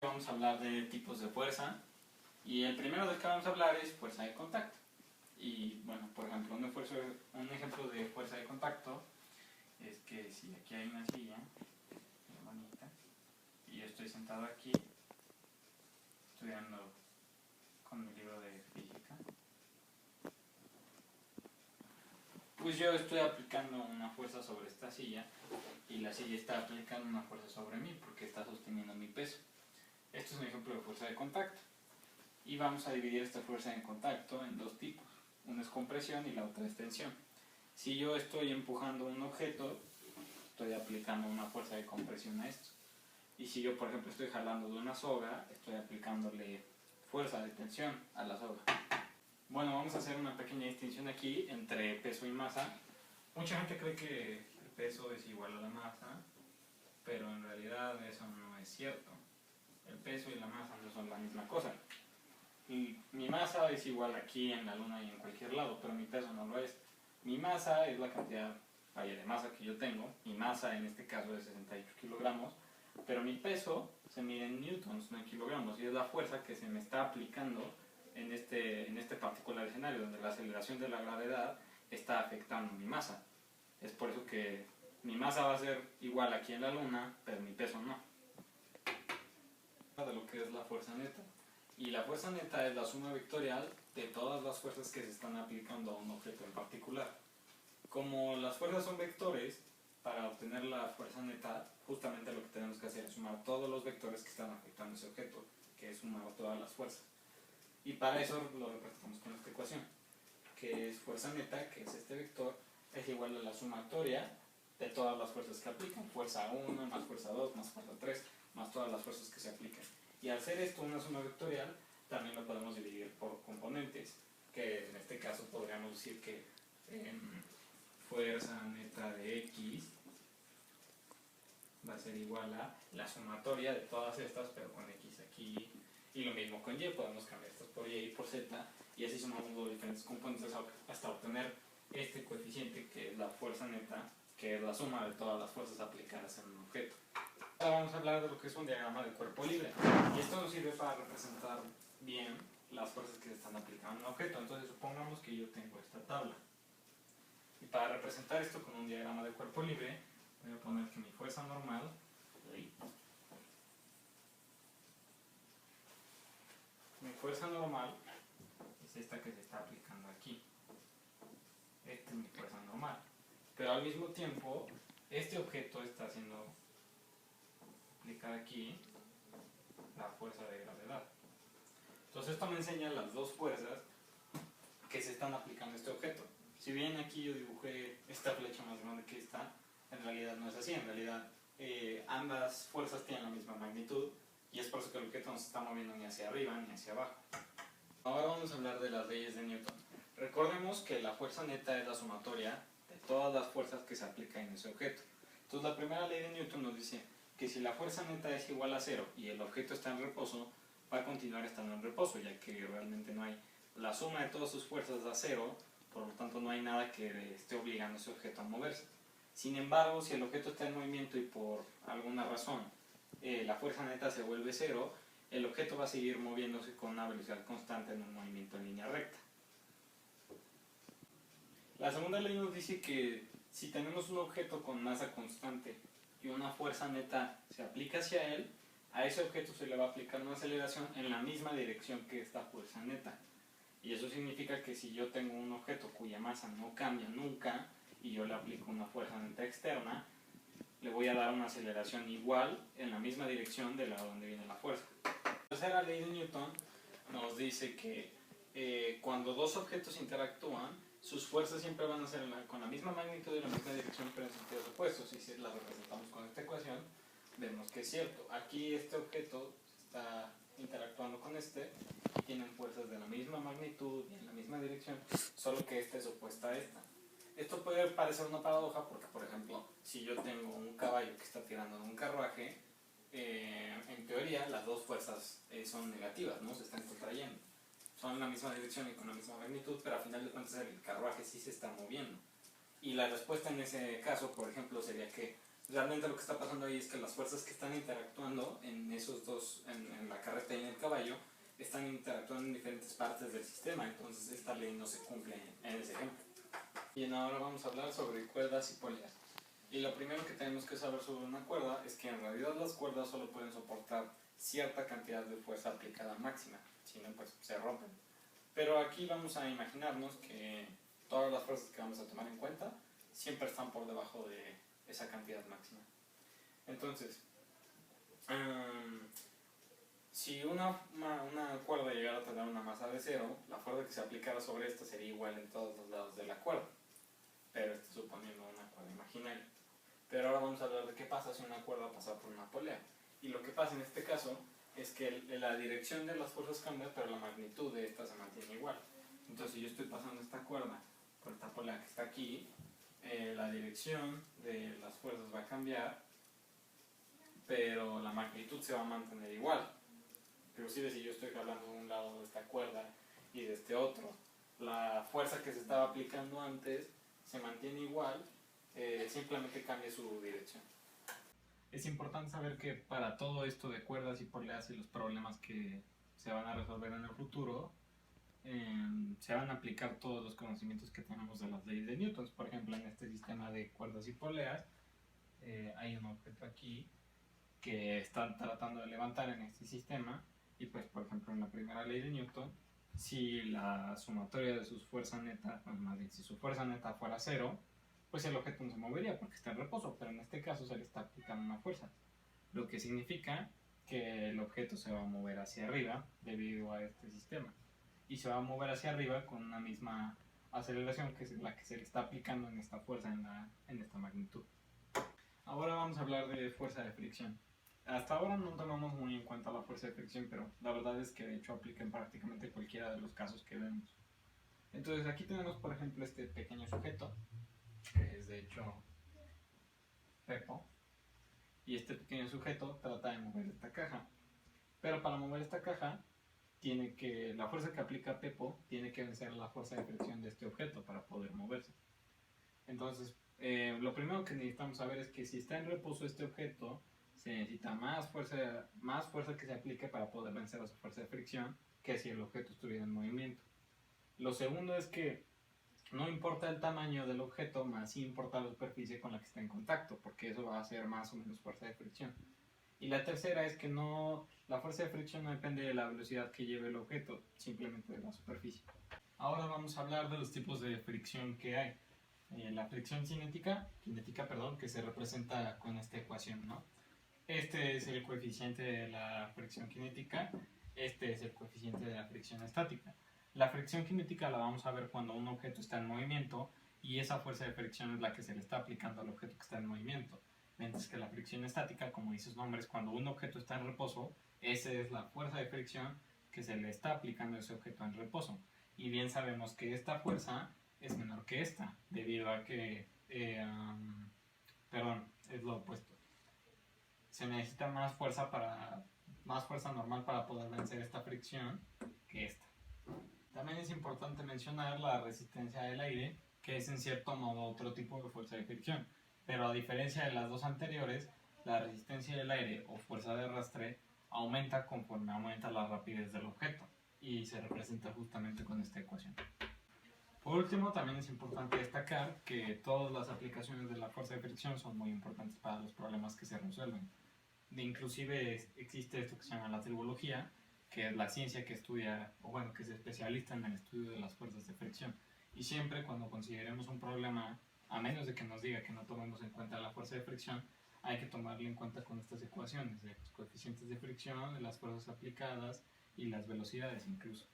Vamos a hablar de tipos de fuerza y el primero del que vamos a hablar es fuerza de contacto. Y bueno, por ejemplo, un ejemplo de fuerza de contacto es que si aquí hay una silla muy bonita y yo estoy sentado aquí estudiando con mi libro de física, pues yo estoy aplicando una fuerza sobre esta silla y la silla está aplicando una fuerza sobre mí porque está sosteniendo mi peso. Esto es un ejemplo de fuerza de contacto. Y vamos a dividir esta fuerza de contacto en dos tipos. Una es compresión y la otra es tensión. Si yo estoy empujando un objeto, estoy aplicando una fuerza de compresión a esto. Y si yo, por ejemplo, estoy jalando de una soga, estoy aplicándole fuerza de tensión a la soga. Bueno, vamos a hacer una pequeña distinción aquí entre peso y masa. Mucha gente cree que el peso es igual a la masa, pero en realidad eso no es cierto. El peso y la masa no son la misma cosa. Mi masa es igual aquí en la luna y en cualquier lado, pero mi peso no lo es. Mi masa es la cantidad de masa que yo tengo. Mi masa en este caso es 68 kilogramos, pero mi peso se mide en newtons, no en kilogramos, y es la fuerza que se me está aplicando en este particular escenario, donde la aceleración de la gravedad está afectando mi masa. Es por eso que mi masa va a ser igual aquí en la luna, pero mi peso no. De lo que es la fuerza neta. Y la fuerza neta es la suma vectorial de todas las fuerzas que se están aplicando a un objeto en particular. Como las fuerzas son vectores, para obtener la fuerza neta, justamente lo que tenemos que hacer es sumar todos los vectores que están afectando ese objeto, que es sumar todas las fuerzas. Y para eso lo representamos con esta ecuación, que es fuerza neta, que es este vector, es igual a la sumatoria de todas las fuerzas que aplican. Fuerza 1 más fuerza 2 más fuerza 3 más todas las fuerzas que se aplican. Y al ser esto una suma vectorial, también lo podemos dividir por componentes, que en este caso podríamos decir que fuerza neta de X va a ser igual a la sumatoria de todas estas, pero con X aquí. Y lo mismo con Y, podemos cambiar estas por Y y por Z, y así sumamos los diferentes componentes hasta obtener este coeficiente, que es la fuerza neta, que es la suma de todas las fuerzas aplicadas en un objeto. Ahora vamos a hablar de lo que es un diagrama de cuerpo libre, y esto nos sirve para representar bien las fuerzas que se están aplicando en un objeto. Entonces supongamos que yo tengo esta tabla, y para representar esto con un diagrama de cuerpo libre voy a poner que mi fuerza normal es esta que se está aplicando aquí. Esta es mi fuerza normal, pero al mismo tiempo este objeto está siendo aplicada aquí la fuerza de gravedad. Entonces esto me enseña las dos fuerzas que se están aplicando a este objeto. Si bien aquí yo dibujé esta flecha más grande que esta, en realidad no es así. En realidad ambas fuerzas tienen la misma magnitud, y es por eso que el objeto no se está moviendo ni hacia arriba ni hacia abajo. Ahora vamos a hablar de las leyes de Newton. Recordemos que la fuerza neta es la sumatoria de todas las fuerzas que se aplican en ese objeto. Entonces la primera ley de Newton nos dice que si la fuerza neta es igual a 0 y el objeto está en reposo, va a continuar estando en reposo, ya que realmente no hay la suma de todas sus fuerzas da 0, por lo tanto no hay nada que esté obligando a ese objeto a moverse. Sin embargo, si el objeto está en movimiento y por alguna razón la fuerza neta se vuelve 0, el objeto va a seguir moviéndose con una velocidad constante en un movimiento en línea recta. La segunda ley nos dice que si tenemos un objeto con masa constante y una fuerza neta se aplica hacia él, a ese objeto se le va a aplicar una aceleración en la misma dirección que esta fuerza neta. Y eso significa que si yo tengo un objeto cuya masa no cambia nunca y yo le aplico una fuerza neta externa, le voy a dar una aceleración igual en la misma dirección de la donde viene la fuerza. La tercera ley de Newton nos dice que cuando dos objetos interactúan, sus fuerzas siempre van a ser con la misma magnitud y la misma dirección, pero en sentidos opuestos. Y si la representamos con esta ecuación, vemos que es cierto. Aquí este objeto está interactuando con este y tienen fuerzas de la misma magnitud y en la misma dirección, solo que esta es opuesta a esta. Esto puede parecer una paradoja porque, por ejemplo, si yo tengo un caballo que está tirando de un carruaje, en teoría las dos fuerzas son negativas, ¿no? Se están contrayendo. Son en la misma dirección y con la misma magnitud, pero al final de cuentas el carruaje sí se está moviendo. Y la respuesta en ese caso, por ejemplo, sería que Realmente lo que está pasando ahí es que las fuerzas que están interactuando en esos dos, en la carreta y en el caballo, están interactuando en diferentes partes del sistema, entonces esta ley no se cumple en ese ejemplo. Bien, ahora vamos a hablar sobre cuerdas y poleas. Y lo primero que tenemos que saber sobre una cuerda es que en realidad las cuerdas solo pueden soportar cierta cantidad de fuerza aplicada máxima, si no pues se rompen. Pero aquí vamos a imaginarnos que todas las fuerzas que vamos a tomar en cuenta siempre están por debajo de esa cantidad máxima. Entonces, si una cuerda llegara a tener una masa de 0, la fuerza que se aplicara sobre esta sería igual en todos los lados de la cuerda, pero esto suponiendo una cuerda imaginaria. Pero ahora vamos a hablar de qué pasa si una cuerda pasa por una polea. Y lo que pasa en este caso es que la dirección de las fuerzas cambia, pero la magnitud de esta se mantiene igual. Entonces, si yo estoy pasando esta cuerda por esta polea que está aquí, la dirección de las fuerzas va a cambiar, pero la magnitud se va a mantener igual. Inclusive si yo estoy jalando de un lado de esta cuerda y de este otro, la fuerza que se estaba aplicando antes se mantiene igual, simplemente cambia su dirección. Es importante saber que para todo esto de cuerdas y poleas y los problemas que se van a resolver en el futuro, se van a aplicar todos los conocimientos que tenemos de las leyes de Newton. Por ejemplo, en este sistema de cuerdas y poleas, hay un objeto aquí que están tratando de levantar en este sistema, y pues por ejemplo en la primera ley de Newton, si la sumatoria de sus fuerzas netas, más bien si su fuerza neta fuera 0, pues el objeto no se movería porque está en reposo, pero en este caso se le está aplicando una fuerza, lo que significa que el objeto se va a mover hacia arriba debido a este sistema, y se va a mover hacia arriba con una misma aceleración que es la que se le está aplicando en esta fuerza, en esta magnitud. Ahora vamos a hablar de fuerza de fricción. Hasta ahora no tomamos muy en cuenta la fuerza de fricción, pero la verdad es que de hecho aplica en prácticamente cualquiera de los casos que vemos. Entonces aquí tenemos por ejemplo este pequeño sujeto, que es de hecho Pepo, y este pequeño sujeto trata de mover esta caja. Pero para mover esta caja, la fuerza que aplica Pepo tiene que vencer la fuerza de fricción de este objeto para poder moverse. Entonces, lo primero que necesitamos saber es que si está en reposo este objeto, se necesita más fuerza que se aplique para poder vencer a su fuerza de fricción que si el objeto estuviera en movimiento. Lo segundo es que no importa el tamaño del objeto, más sí importa la superficie con la que está en contacto, porque eso va a ser más o menos fuerza de fricción. Y la tercera es que la fuerza de fricción no depende de la velocidad que lleve el objeto, simplemente de la superficie. Ahora vamos a hablar de los tipos de fricción que hay. La fricción cinética, que se representa con esta ecuación, ¿no? Este es el coeficiente de la fricción cinética, este es el coeficiente de la fricción estática. La fricción cinética la vamos a ver cuando un objeto está en movimiento y esa fuerza de fricción es la que se le está aplicando al objeto que está en movimiento. Mientras que la fricción estática, como dice su nombre, es cuando un objeto está en reposo, esa es la fuerza de fricción que se le está aplicando a ese objeto en reposo. Y bien sabemos que esta fuerza es menor que esta, debido a que, es lo opuesto. Se necesita más fuerza normal para poder vencer esta fricción que esta. También es importante mencionar la resistencia del aire, que es en cierto modo otro tipo de fuerza de fricción, pero a diferencia de las dos anteriores, la resistencia del aire o fuerza de arrastre aumenta conforme aumenta la rapidez del objeto, y se representa justamente con esta ecuación. Por último, también es importante destacar que todas las aplicaciones de la fuerza de fricción son muy importantes para los problemas que se resuelven. Inclusive existe esto que se llama la tribología, que es la ciencia que estudia, que es especialista en el estudio de las fuerzas de fricción. Y siempre cuando consideremos un problema, a menos de que nos diga que no tomemos en cuenta la fuerza de fricción, hay que tomarlo en cuenta con estas ecuaciones de los coeficientes de fricción, de las fuerzas aplicadas y las velocidades incluso.